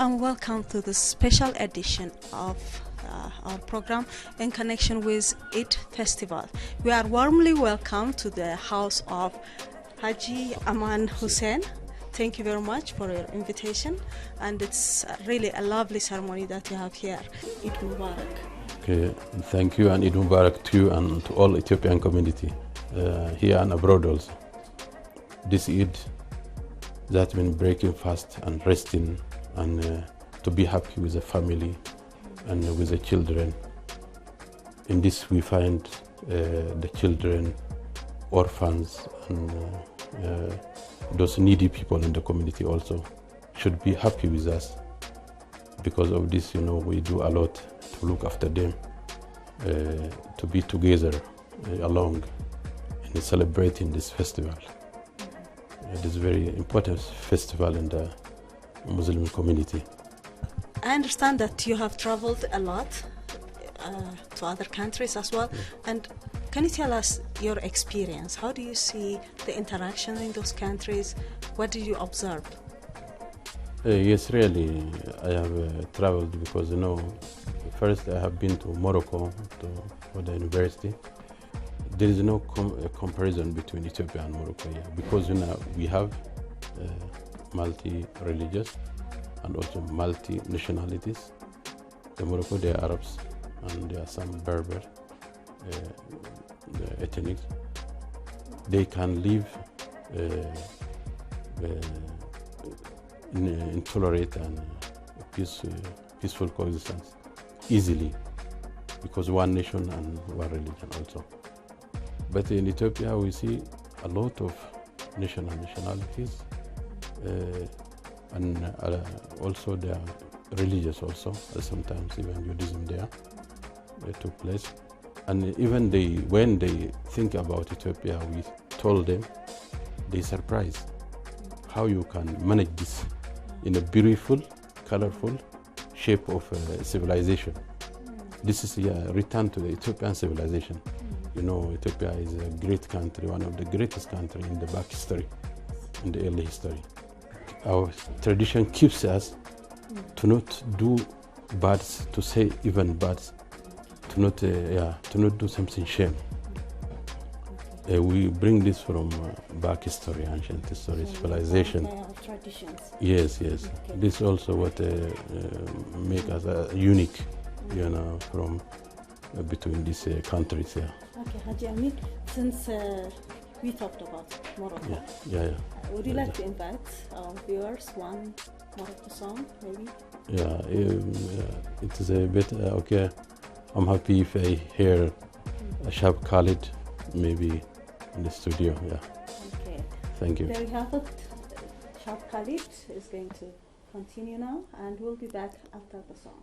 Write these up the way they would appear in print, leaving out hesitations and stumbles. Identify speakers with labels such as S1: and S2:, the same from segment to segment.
S1: and welcome to the special edition of our program in connection with Eid Festival. We are warmly welcome to the house of Haji Aman Hussein. Thank you very much for your invitation, and it's really a lovely ceremony that you have here. Eid Mubarak.
S2: Okay, thank you, and Eid Mubarak to you and to all Ethiopian community here and abroad also. This Eid that been breaking fast and resting, and to be happy with the family and with the children. In this we find the children, orphans, and those needy people in the community also should be happy with us. Because of this, we do a lot to look after them, to be together along in celebrating this festival. It is a very important festival in the Muslim community.
S1: I understand that you have traveled a lot to other countries as well. And can you tell us your experience? How do you see the interaction in those countries? What did you observe?
S2: Yes, really, I have traveled because, first I have been to Morocco for the university. There is no comparison between Ethiopia and Morocco here, because we have multi-religious and also multi-nationalities. In Morocco, there are Arabs and there are some Berber ethnics. They can live in tolerate and peaceful coexistence easily, because one nation and one religion also. But in Ethiopia, we see a lot of nationalities, and also they are religious also. Sometimes even Judaism there took place. And even when they think about Ethiopia, we told them, they surprised how you can manage this in a beautiful, colorful shape of civilization. This is a return to the Ethiopian civilization. Ethiopia is a great country, one of the greatest countries in the back history, in the early history. Our tradition keeps us to not do bad, to say even bad, to not do something shame. We bring this from back history, ancient history, civilization.
S1: Traditions.
S2: Yes. Okay. This also what make us unique, from between these countries. Yeah.
S1: Okay, Haji Amin, since we talked about Morocco, would you like to invite our viewers one Morocco song, maybe?
S2: Yeah, it is a bit okay. I'm happy if I hear Shab Khalid, maybe in the studio. Yeah.
S1: Okay.
S2: Thank you.
S1: There you have it. Shab Khalid is going to continue now, and we'll be back after the song.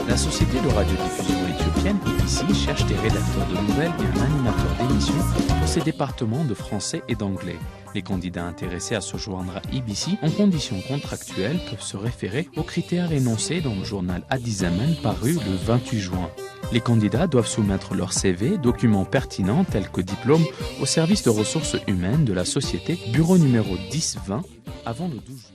S3: La société de radiodiffusion éthiopienne BBC cherche des rédacteurs de nouvelles et un animateur d'émissions pour ses départements de français et d'anglais. Les candidats intéressés à se joindre à EBC en conditions contractuelles peuvent se référer aux critères énoncés dans le journal Addis Zaman paru le 28 juin. Les candidats doivent soumettre leur CV, documents pertinents tels que diplôme, au service de ressources humaines de la société, bureau numéro 1020, avant le 12 juillet.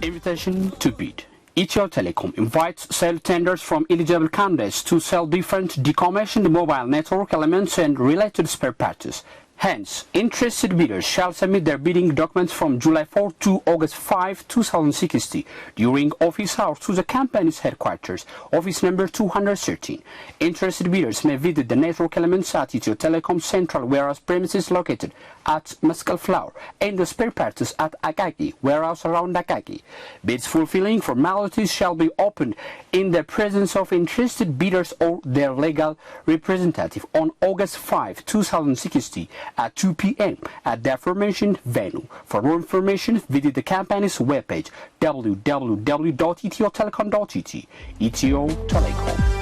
S4: Invitation to bid. Ethio Telecom invites sale tenders from eligible candidates to sell different decommissioned mobile network elements and related spare parts. Hence, interested bidders shall submit their bidding documents from July 4 to August 5, 2016 during office hours to the company's headquarters, office number 213. Interested bidders may visit the network elements at Ethio Telecom Central Warehouse premises located at Mescal Flower and the spare parts at Akaki, warehouse around Akaki. Bids fulfilling formalities shall be opened in the presence of interested bidders or their legal representative on August 5, 2016 at 2 p.m. at the aforementioned venue. For more information, visit the company's webpage www.ethiotelecom.it. Ethio Telecom.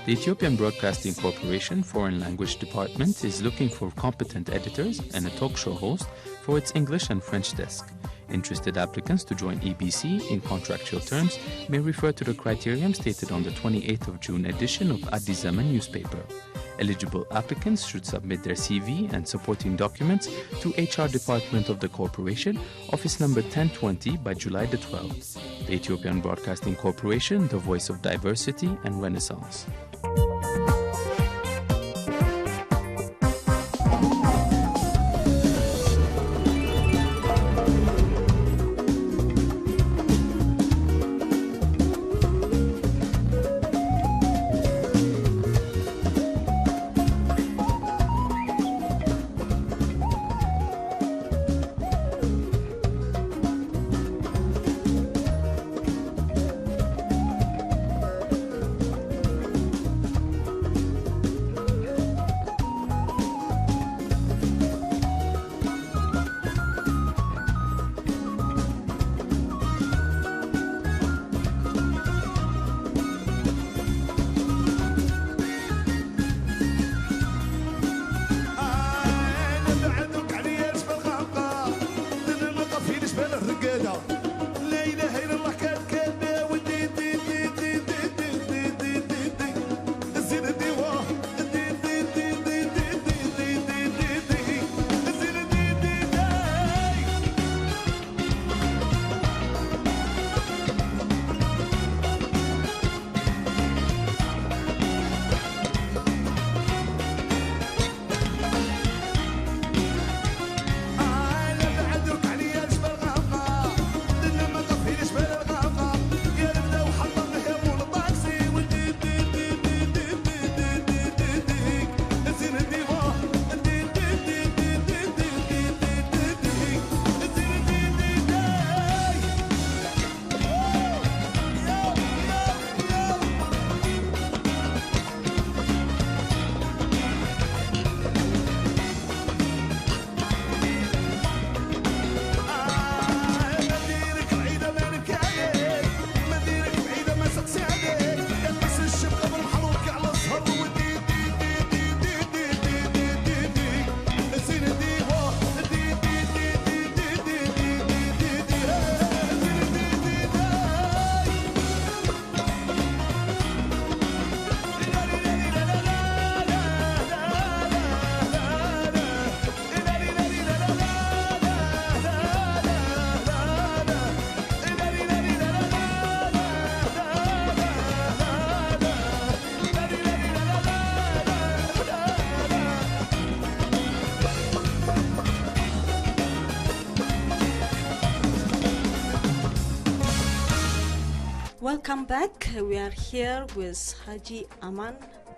S3: The Ethiopian Broadcasting Corporation Foreign Language Department is looking for competent editors and a talk show host for its English and French desk. Interested applicants to join EBC in contractual terms may refer to the criterion stated on the 28th of June edition of Addis Zaman newspaper. Eligible applicants should submit their CV and supporting documents to HR Department of the Corporation, office number 1020 by July the 12th. The Ethiopian Broadcasting Corporation, the voice of diversity and renaissance.
S1: Welcome back. We are here with Haji Aman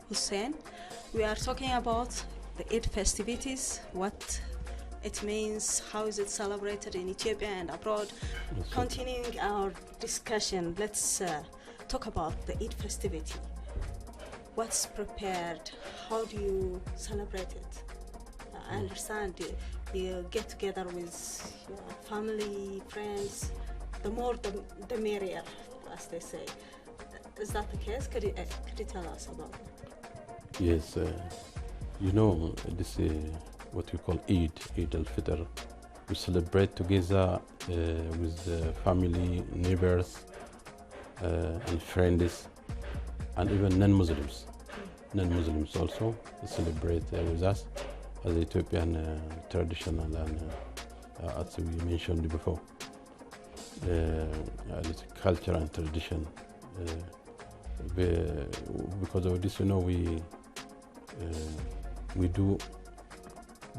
S1: Hussein. We are talking about the Eid festivities, what it means how is it celebrated in Ethiopia and abroad.
S2: Yes,
S1: Continuing our discussion, let's talk about the Eid festivity. What's prepared? How do you celebrate it? I understand you get together with your family, friends. The more, the merrier, as they say. Is that the case? Could you tell us about it?
S2: Yes, you know, this is what we call Eid al Fitr. We celebrate together with family, neighbors, and friends, and even non-Muslims. Non-Muslims also celebrate with us as Ethiopian traditional and as we mentioned before, it's culture and tradition. Because of this, you know, we do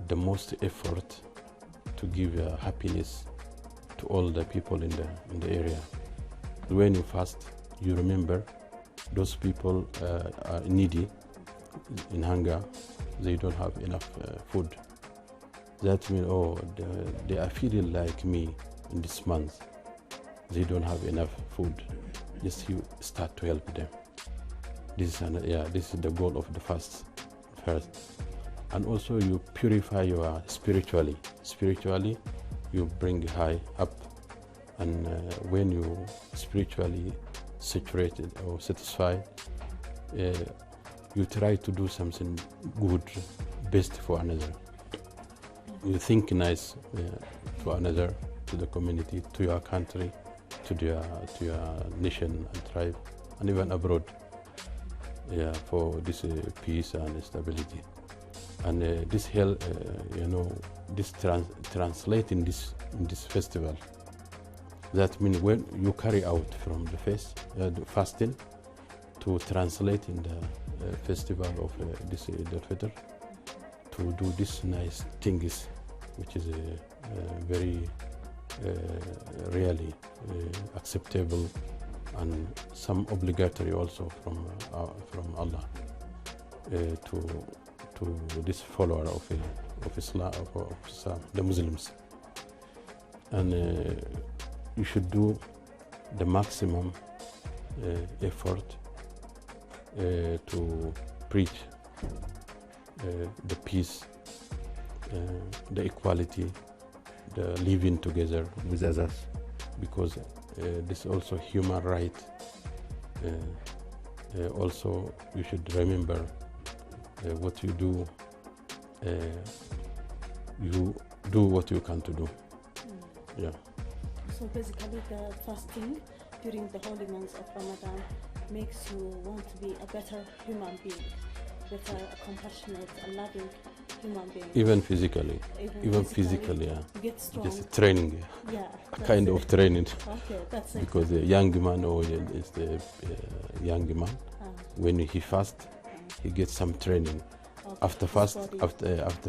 S2: the most effort to give happiness to all the people in the area. When you fast, you remember those people are needy, in hunger. They don't have enough food. That means, oh, they are feeling like me in this month. They don't have enough food. Just you start to help them. This is the goal of the fast first. And also you purify your spiritually. Spiritually, you bring high up. And when you spiritually saturated or satisfied, you try to do something good, best for another. You think nice for another, to the community, to your country, to your nation and tribe, and even abroad. Yeah, for this peace and stability. And this help, you know, this translate in this festival. That means when you carry out from the fasting to translate in the festival of this Eid al Fitr, to do this nice things, which is very really acceptable, and some obligatory also from Allah to this follower of Islam, the Muslims. And you should do the maximum effort to preach the peace, the equality, the living together with others, because this is also human right. Also, you should remember what you do. You do what you can to do. Yeah.
S1: So basically, the fasting during the holy months of Ramadan makes you want to be a better human being, better, compassionate, and loving human being.
S2: Even physically, yeah.
S1: You get strong.
S2: Just training,
S1: yeah.
S2: A kind of training.
S1: Okay, that's it.
S2: Because the young man is the young man, when he fasts, he gets some training.
S1: Okay.
S2: After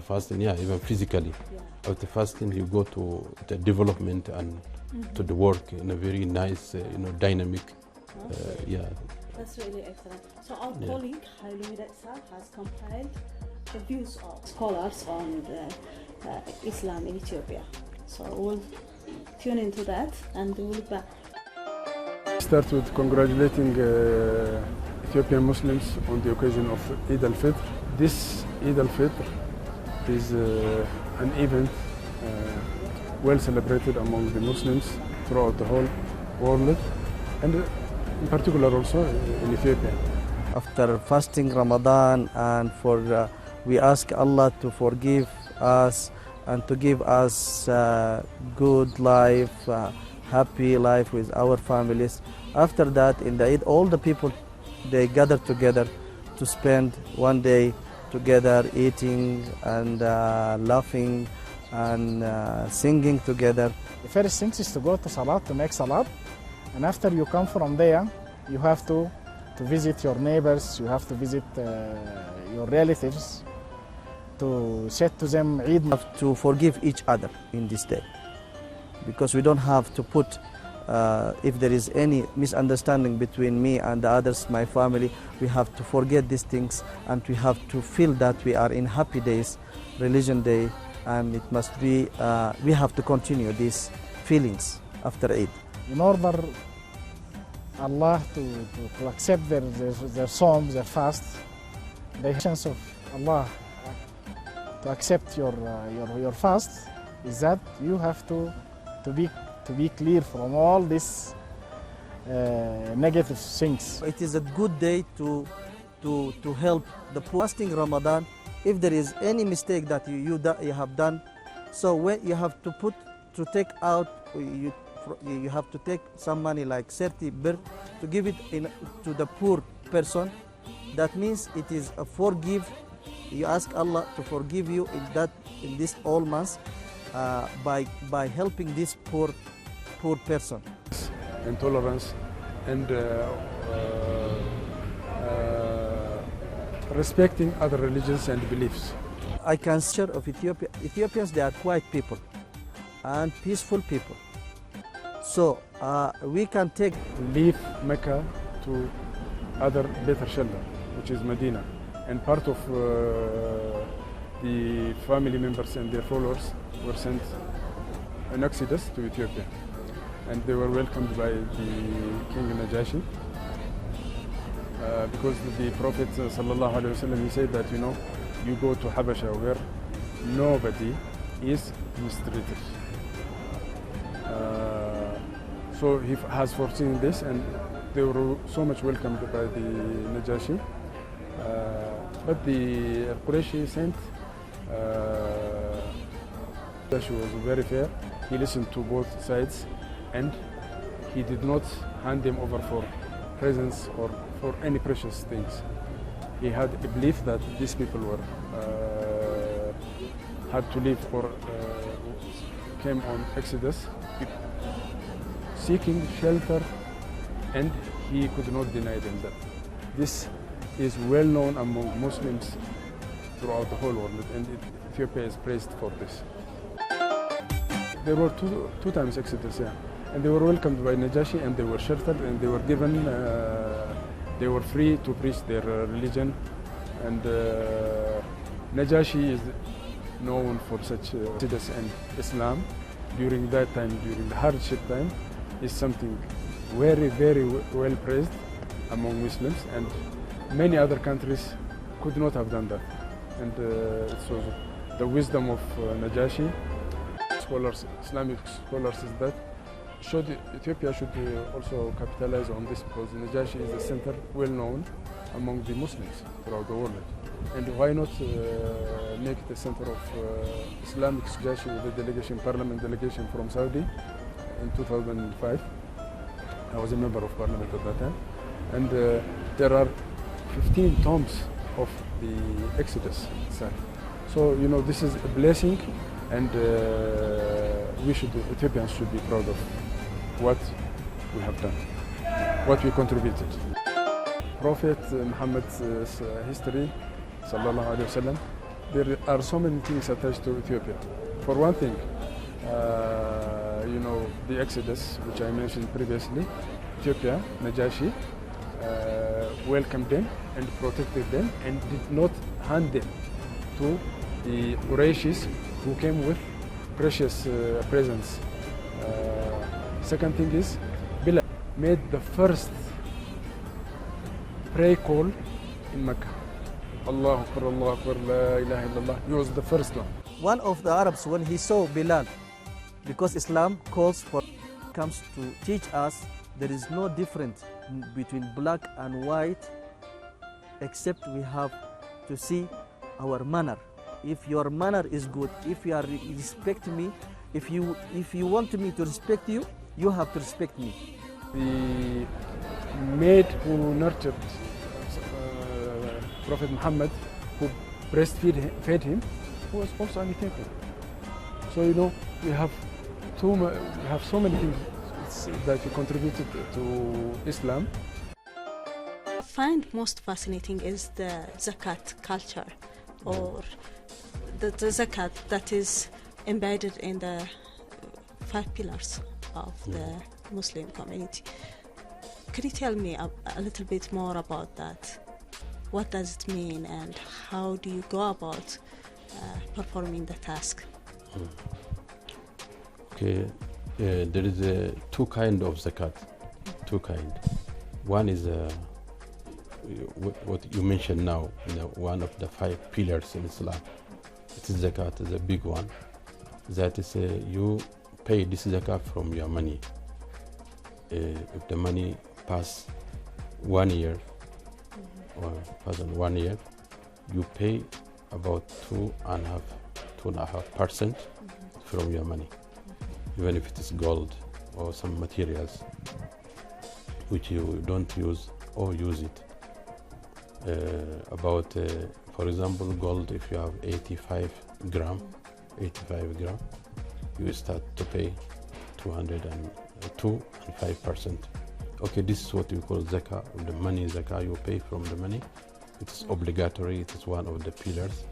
S2: fasting, yeah, even physically.
S1: Yeah.
S2: After fasting, you go to the development and to the work in a very nice, dynamic.
S1: Okay.
S2: Yeah.
S1: That's really excellent. So our colleague Hailu Midetsa has compiled the views of scholars on Islam in Ethiopia. So we'll tune into that and we'll be back.
S5: Start with congratulating Ethiopian Muslims on the occasion of Eid al Fitr. This Eid al Fitr is an event well celebrated among the Muslims throughout the whole world, and in particular also in Ethiopia.
S6: After fasting Ramadan, and we ask Allah to forgive us and to give us good life, happy life with our families. After that, in the Eid, all the people, they gather together to spend one day together, eating and laughing and singing together.
S7: The first thing is to go to Salat, to make Salat, and after you come from there, you have to visit your neighbors, you have to visit your relatives, to say to them Eid.
S6: We have to forgive each other in this day, because we don't have to put, if there is any misunderstanding between me and the others, my family, we have to forget these things, and we have to feel that we are in happy days, religion day, and it must be, we have to continue these feelings after Eid.
S7: In order Allah to accept their psalms, their fast, the chance of Allah to accept your fast is that you have to be clear from all these negative things.
S6: It is a good day to help the poor. Fasting Ramadan, if there is any mistake that you have done, so when you have to take out, you have to take some money like 30 birr to give it to the poor person. That means it is a forgive. You ask Allah to forgive you in this all months by helping this poor person.
S5: Intolerance and respecting other religions and beliefs.
S6: I can share of Ethiopia. Ethiopians, they are quiet people and peaceful people. So we can
S5: leave Mecca to other better shelter, which is Medina, and part of the family members and their followers were sent an exodus to Ethiopia, and they were welcomed by the King Najashi because the Prophet sallallahu alaihi wasallam, he said that, you know, you go to Habasha where nobody is mistreated. So he has foreseen this, and they were so much welcomed by the Najashi. But the Qurayshi sent, Najashi was very fair. He listened to both sides, and he did not hand them over for presents or for any precious things. He had a belief that these people were had to leave or came on exodus, seeking shelter, and he could not deny them that. This is well known among Muslims throughout the whole world, and Ethiopia is praised for this. There were two times exodus, yeah, and they were welcomed by Najashi, and they were sheltered, and they were given, they were free to preach their religion, and Najashi is known for such exodus, and Islam during that time, during the hardship time, is something very, very well praised among Muslims, and many other countries could not have done that. And so the wisdom of Najashi, scholars, Islamic scholars, is that Ethiopia should also capitalize on this, because Najashi is a center well known among the Muslims throughout the world. And why not make it a center of Islamic Najashi with a delegation, parliament delegation from Saudi in 2005. I was a member of parliament at that time. And there are 15 tombs of the Exodus itself. So, you know, this is a blessing, and Ethiopians should be proud of what we have done, what we contributed. Prophet Muhammad's history, sallallahu alaihi wasallam, there are so many things attached to Ethiopia. For one thing, you know, the Exodus, which I mentioned previously, Ethiopia, Najashi, welcomed them and protected them, and did not hand them to the Qurayshis, who came with precious presents. Second thing is, Bilal made the first prayer call in Mecca. Allahu Akbar, Allahu Akbar, La ilaha illallah. He was the first one.
S6: One of the Arabs, when he saw Bilal, because Islam comes to teach us there is no difference between black and white, except we have to see our manner. If your manner is good, if you are respect me, if you want me to respect you, you have to respect me.
S5: The maid who nurtured Prophet Muhammad, who breastfed him, was also an Ethiopian. So, you know, we have so many things that contributed to Islam.
S1: What I find most fascinating is the Zakat culture, or the Zakat that is embedded in the 5 pillars of the Muslim community. Could you tell me a little bit more about that? What does it mean, and how do you go about performing the task?
S2: Okay, there is two kind of zakat. Two kind. One is what you mentioned now, one of the 5 pillars in Islam. It is zakat, is a big one. That is, you pay this zakat from your money. If the money pass 1 year, or pass than 1 year, you pay about 2.5% from your money, even if it is gold or some materials which you don't use or use it. For example, gold, if you have 85 gram, you start to pay 202 and 5%. Okay, this is what we call zakah, the money zakah you pay from the money. It is obligatory, it is one of the pillars.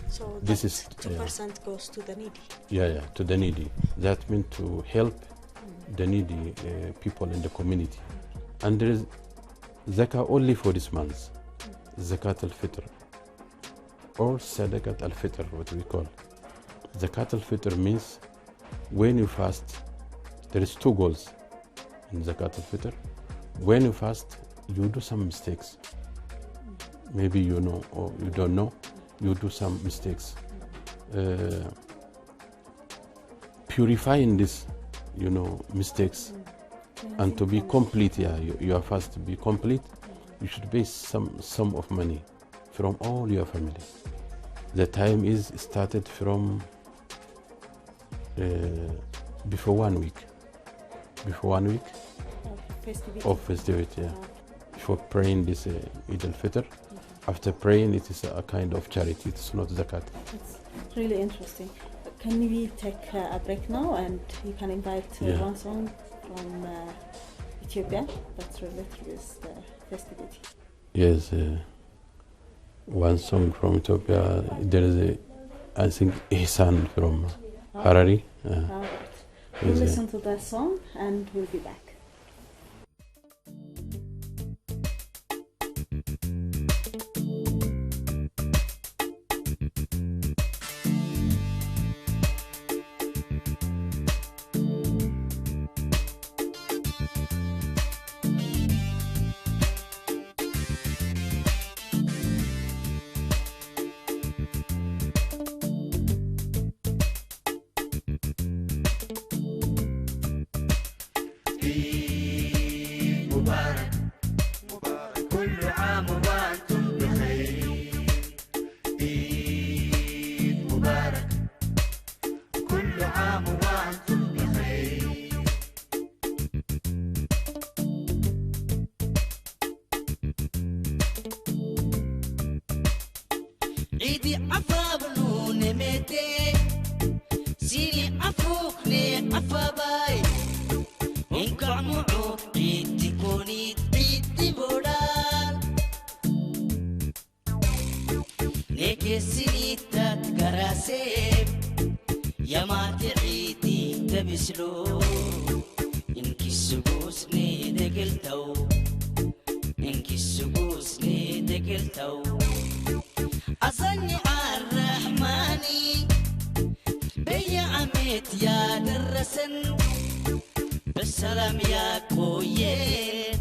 S1: So
S2: this
S1: that
S2: is
S1: 2% goes to the needy.
S2: Yeah, to the needy. That means to help the needy people in the community. And there is zakah only for this month, Zakat al Fitr, or Zakat al Fitr, what we call. Zakat al Fitr means when you fast, there is 2 goals in Zakat al Fitr. When you fast, you do some mistakes. Maybe you know or you don't know, you do some mistakes. Purifying this, mistakes, and to be complete, your fast to be complete, you should pay some sum of money from all your family. The time is started from before 1 week. Before 1 week of festivity, before praying this Eid al Fitr. After praying, it is a kind of charity, it's not zakat.
S1: It's really interesting. Can we take a break now, and you can invite one song from Ethiopia that's related with the festivity?
S2: Yes, one song from Ethiopia. There is I think Ihsan from Harari.
S1: We'll listen to that song and we'll be back.
S8: عيدي عفا بنون ميتي سيني عفوكني عفا باي انكع معو عيدي كوني عيدي بودال نيكي سيني تتكراسيب يا ما تعيدي تبسلو انكي السبوسني دقلتو انكي السبوسني دقلتو أصنع الرحماني بيا عميت يا درسن بالسلام يا كويت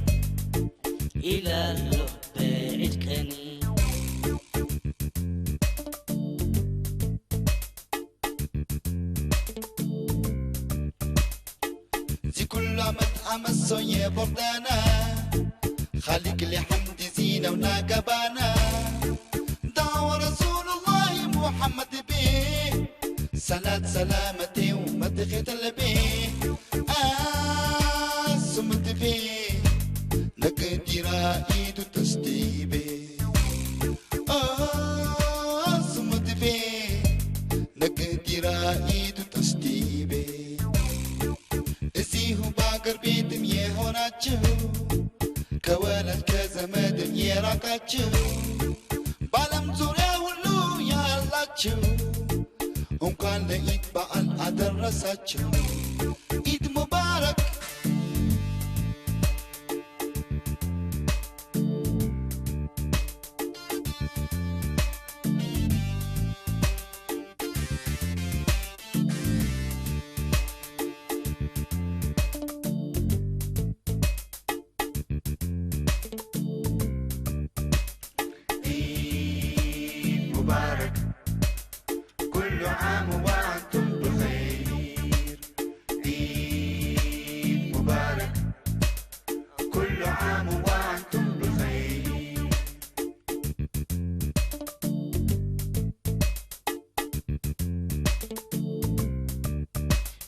S8: إلى اللب عدكني
S9: زي كل ما تحمسوا يا بردانا خليك لي حمد زينة وناقبانا رسول الله محمد به صلاة سلامتي ومدخل به سمت به نقدر عيد تستيبه سمت به نقدر عيد تستيبه እዚሁ በአገር ቤትም የሆናችሁ ከወላጅ ከዘመድም የራቃችሁ በዓለም ዙሪያ ሁሉ ያላችሁ እንኳን ለኢድ በዓል አደረሳችሁ። ኢድ ሙባረክ። كل عام وأنتم بخير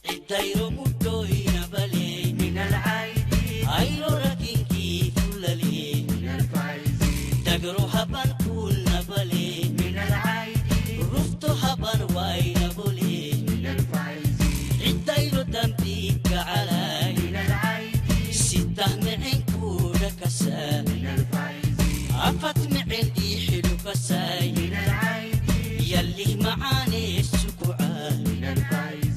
S8: الدايرو مدوين بالي من العايدين ايرو راكين كيف للي من الفايزين دقرو هبان كل نبالي من العايدين رفتو هبان واين بولي من الفايزين الدايرو دمبيك علي من العايدين سته معين كودا كسا من الفايزين عفت معين دي حلو كساي من العايدين يلي معاني السكوعان من الفايزين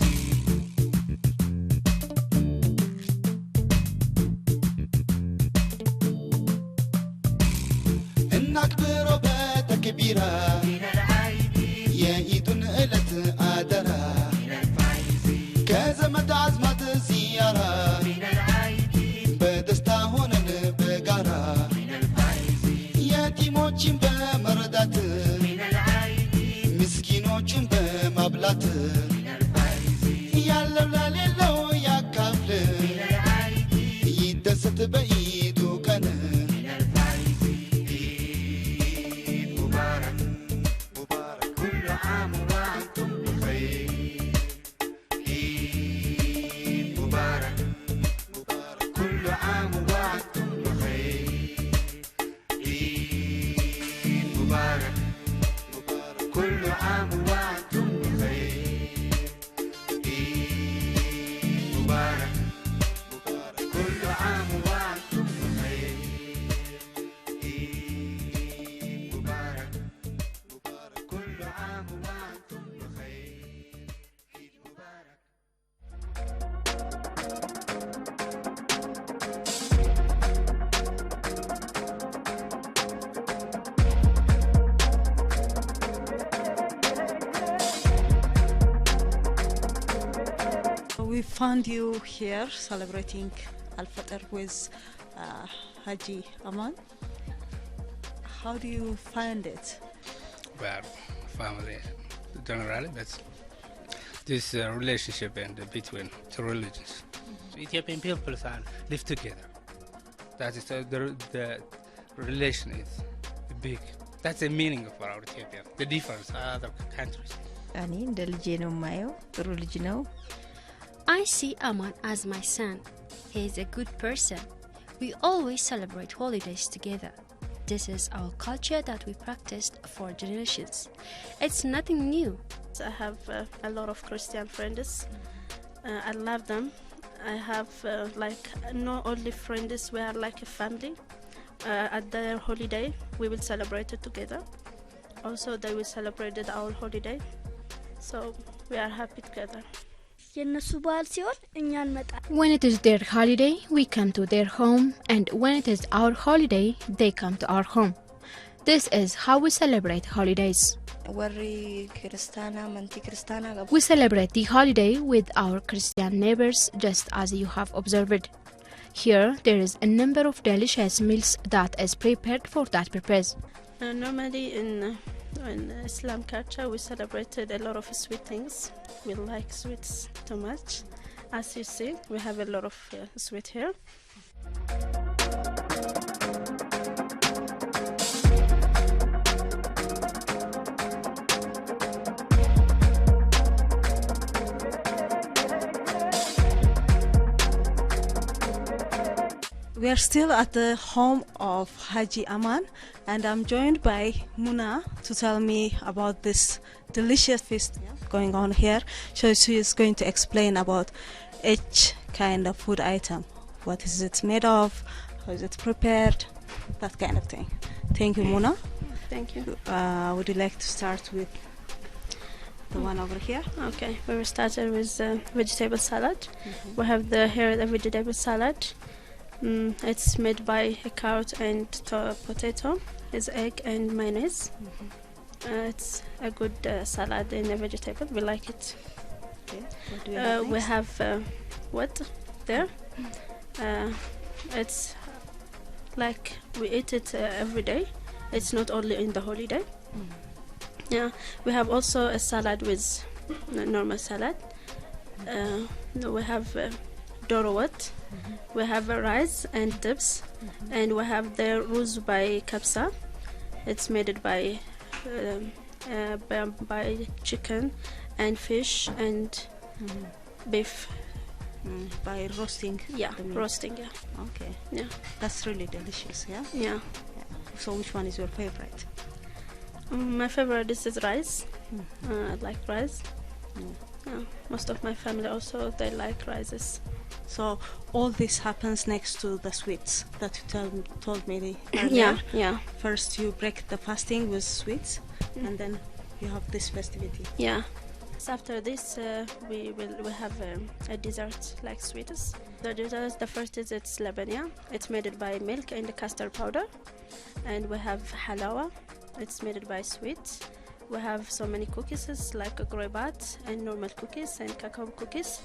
S9: نكبر بات كبيرة من العايدين يا إيدن إلت آدرة من الفايزين كازمت عزمت زيارة من العايدين بدستا هون بقارة من الفايزين يتيموچن بمردات من العايدين مسكينوچن بمبلات من الفايزين يالله لالله يا كافل من العايدين يدست بإيدو كان
S1: We found you here celebrating Al Fitr with Haji Aman. How do you find it?
S10: Well, family generally, but this relationship and between two religions. Ethiopian people live together. That is the relation is big. That's the meaning of our Ethiopia. The difference other countries.
S11: I see Aman as my son. He is a good person. We always celebrate holidays together. This is our culture that we practiced for generations. It's nothing new.
S12: I have a lot of Christian friends. I love them. I have not only friends, we are like a family. At their holiday, we will celebrate it together. Also, they will celebrate our holiday. So we are happy together.
S11: When it is their holiday, we come to their home, and when it is our holiday, they come to our home. This is how we celebrate holidays. We celebrate the holiday with our Christian neighbors, just as you have observed. Here, there is a number of delicious meals that is prepared for that purpose.
S12: Normally in Islam culture, we celebrated a lot of sweet things. We like sweets too much. As you see, we have a lot of sweet here.
S1: We are still at the home of Haji Aman, and I'm joined by Muna to tell me about this delicious feast going on here. So she is going to explain about each kind of food item. What is it made of? How is it prepared? That kind of thing. Thank you, Muna.
S12: Thank you.
S1: Would you like to start with the one over here?
S12: Okay, we will start with vegetable salad. We have here the vegetable salad. It's made by a carrot and potato. It's egg and mayonnaise. It's a good salad and a vegetable. We like it.
S1: Okay. What do we have
S12: we have what there? It's like we eat it every day. It's not only in the holiday. Yeah, we have also a salad with normal salad. We have dorowat, we have rice and dips, and we have the ruz by kapsa. It's made by chicken and fish and beef.
S1: By roasting?
S12: Yeah, roasting, yeah.
S1: Okay.
S12: Yeah.
S1: That's really delicious, yeah?
S12: Yeah.
S1: So which one is your favorite?
S12: My favorite is rice. I like rice. Yeah. Most of my family also, they like rices.
S1: So all this happens next to the sweets that you told me earlier.
S12: Yeah.
S1: First you break the fasting with sweets, and then you have this festivity.
S12: Yeah. So after this, we have a dessert like sweets. The dessert, the first is it's labania. It's made by milk and custard powder, and we have halawa. It's made by sweets. We have so many cookies like goibat and normal cookies and cacao cookies.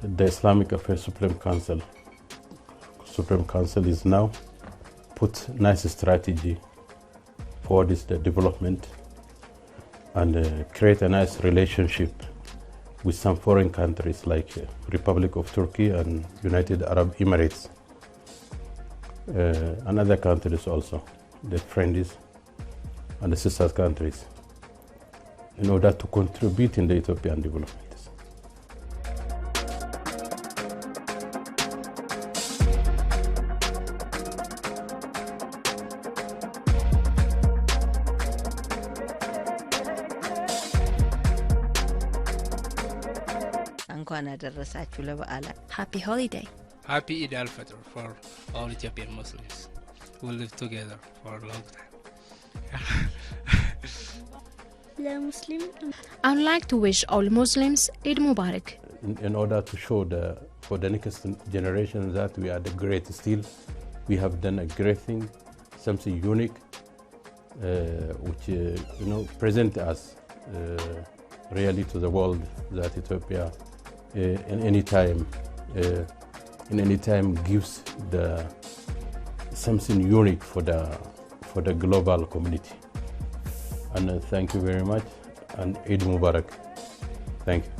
S2: The Islamic Affairs Supreme Council is now put nice strategy for this the development and create a nice relationship with some foreign countries like Republic of Turkey and United Arab Emirates and other countries also, the friends and the sister countries, in order to contribute in the Ethiopian development.
S11: Happy holiday.
S10: Happy Eid al Fitr for all Ethiopian Muslims. We'll live together for a long time.
S11: I would like to wish all Muslims Eid Mubarak.
S2: In order to show for the next generation that we are the great still, we have done a great thing, something unique, which present us really to the world that Ethiopia in any time gives something unique for the global community. And thank you very much, and Eid Mubarak. Thank you.